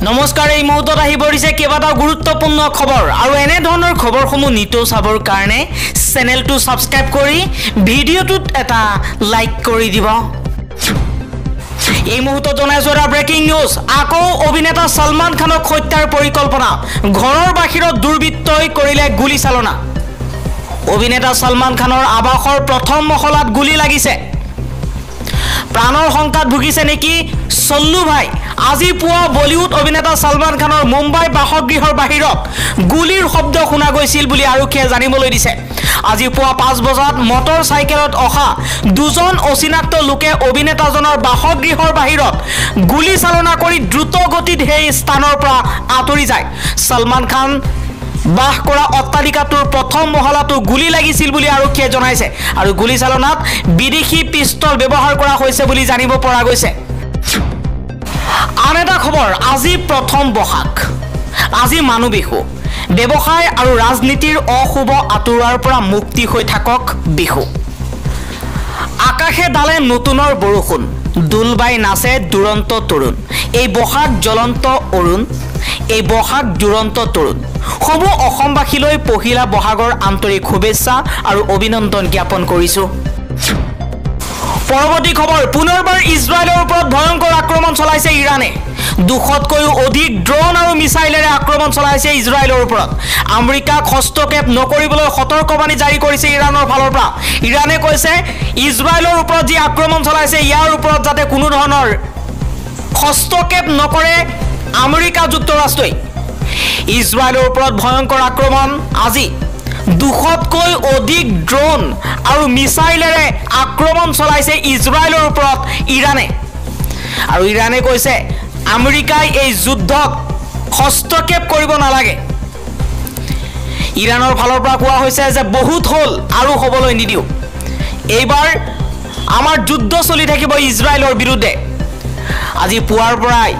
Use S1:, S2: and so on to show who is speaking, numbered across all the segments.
S1: নমস্কাৰ এই মুহূৰ্তত আহি পৰিছে কেইবাটাও গুৰুত্বপূৰ্ণ খবৰ আৰু এনে ধৰণৰ খবৰসমূহ নিতৌ চাবৰ কাৰণে চেনেলটো সাবস্ক্ৰাইব কৰি ভিডিঅ'টোত এটা লাইক কৰি দিব। এই মুহূৰ্তত জনাইছো এটা ব্ৰেকিং নিউজ। আকৌ অভিনেতা সলমান খানক হত্যাৰ পৰিকল্পনা, ঘৰৰ বাহিৰত দুৰ্বৃত্তই কৰিলে গুলীচালনা। অভিনেতা সলমান খানৰ আবাসৰ প্ৰথম মহলাত গুলী লাগিছে। প্ৰাণৰ সংকট ভুগিছে নেকি সল্লু ভাই। আজি পুৱা বলিউড অভিনেতা সলমান খানৰ মুম্বাই বাসগৃহৰ বাহিৰত গুলীৰ শব্দ শুনা গৈছিল বুলি আৰক্ষীয়ে জানিবলৈ দিছে। আজি পুৱা 5 বজাত মটৰ চাইকেলত অহা দুজন অচিনাক্ত লোকে অভিনেতাজনৰ বাসগৃহৰ বাহিৰত গুলী চালনা কৰি দ্ৰুত গতিত সেই স্থানৰ পৰা আঁতৰি যায়। সলমান খান বাস কৰা অট্টালিকাটোৰ প্ৰথম মহলাটো গুলী লাগিছিল বুলি আৰক্ষীয়ে জনাইছে আৰু গুলী চালনাত বিদেশী পিস্তল ব্যৱহাৰ কৰা হৈছে বুলি জানিব পৰা গৈছে। আন এটা খবৰ, আজি প্ৰথম বহাগ, আজি মানুহ বিহু। ব্যৱসায় আৰু ৰাজনীতিৰ অশুভ আঁতৰোৱাৰ পৰা মুক্তি হৈ থাকক বিহু। আকাশে ডালে নতুনৰ বৰষুণ, দুলবাই নাচে দুৰন্ত তৰুণ। এই বহাগ জ্বলন্ত অৰুণ, এই বহাগ দুৰন্ত তৰুণ। সমূহ অসমবাসীলৈ পহিলা বহাগৰ আন্তৰিক শুভেচ্ছা আৰু অভিনন্দন জ্ঞাপন কৰিছো। পৰৱৰ্তী খবৰ, পুনৰবাৰ ইজৰাইলৰ ওপৰত ভয়ংকৰ আক্ৰমণ চলাইছে ইৰাণে। 200তকৈও অধিক ড্ৰোন আৰু মিছাইলেৰে আক্ৰমণ চলাইছে ইজৰাইলৰ ওপৰত। আমেৰিকাক হস্তক্ষেপ নকৰিবলৈ সতৰ্কবাণী জাৰি কৰিছে ইৰাণৰ ফালৰ পৰা। ইৰাণে কৈছে ইজৰাইলৰ ওপৰত যি আক্ৰমণ চলাইছে ইয়াৰ ওপৰত যাতে কোনো ধৰণৰ হস্তক্ষেপ নকৰে আমেৰিকা যুক্তৰাষ্ট্ৰই। ইজৰাইলৰ ওপৰত ভয়ংকৰ আক্ৰমণ আজি। 200তকৈ অধিক ড্ৰোন আৰু মিছাইলেৰে আক্ৰমণ চলাইছে ইজৰাইলৰ ওপৰত ইৰাণে। আৰু ইৰাণে কৈছে আমেৰিকাই এই যুদ্ধত হস্তক্ষেপ কৰিব নালাগে। ইৰাণৰ ফালৰ পৰা কোৱা হৈছে যে বহুত হ'ল আৰু হ'বলৈ নিদিওঁ। এইবাৰ আমাৰ যুদ্ধ চলি থাকিব ইজৰাইলৰ বিৰুদ্ধে। আজি পুৱাৰ পৰাই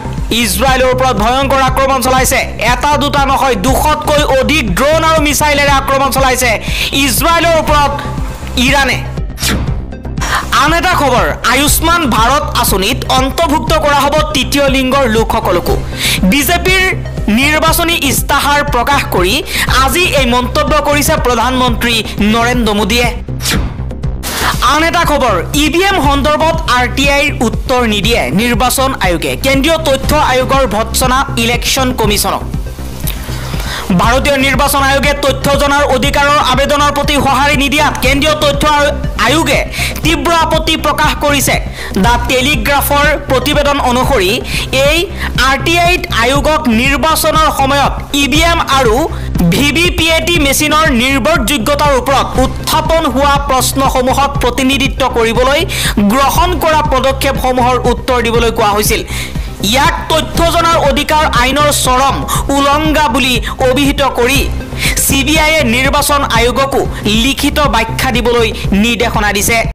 S1: ইজৰাইলৰ ওপৰত ভয়ংকৰ আক্ৰমণ চলাইছে। এটা দুটা নহয়, 200তকৈ অধিক ড্ৰোন আৰু মিছাইলেৰে আক্ৰমণ চলাইছে ইজৰাইলৰ ওপৰত ইৰাণে। আন এটা খবৰ, আয়ুষ্মান ভাৰত আঁচনিত অন্তৰ্ভুক্ত কৰা হ'ব তৃতীয় লিংগৰ লোকসকলকো। বিজেপিৰ নিৰ্বাচনী ইস্তাহাৰ প্ৰকাশ কৰি আজি এই মন্তব্য কৰিছে প্ৰধানমন্ত্ৰী নৰেন্দ্ৰ মোদীয়ে। আন এটা খবৰ, ইভিএম সন্দৰ্ভত RTIৰ উত্তৰ নিদিয়ে নিৰ্বাচন আয়োগে। কেন্দ্ৰীয় তথ্য আয়োগৰ ভৎসনা ইলেকশ্যন কমিশ্যনক। ভাৰতীয় নিৰ্বাচন আয়োগে তথ্য জনাৰ অধিকাৰৰ আবেদনৰ প্ৰতি সঁহাৰি নিদিয়াত কেন্দ্ৰীয় তথ্য আয়োগে তীব্ৰ আপত্তি প্ৰকাশ কৰিছে। দ্য টেলিগ্ৰাফৰ প্ৰতিবেদন অনুসৰি এই RTIত আয়োগক নিৰ্বাচনৰ সময়ত EVM আৰু VVPAT মেচিনৰ নিৰ্ভৰযোগ্যতাৰ ওপৰত উত্থাপন হোৱা প্ৰশ্নসমূহত প্ৰতিনিধিত্ব কৰিবলৈ গ্ৰহণ কৰা পদক্ষেপসমূহৰ উত্তৰ দিবলৈ কোৱা হৈছিল। ইয়াক তথ্য জনাৰ অধিকাৰ আইনৰ চৰম উলংঘা বুলি অভিহিত কৰি CBIয়ে নিৰ্বাচন আয়োগকো লিখিত ব্যাখ্যা দিবলৈ নিৰ্দেশনা দিছে।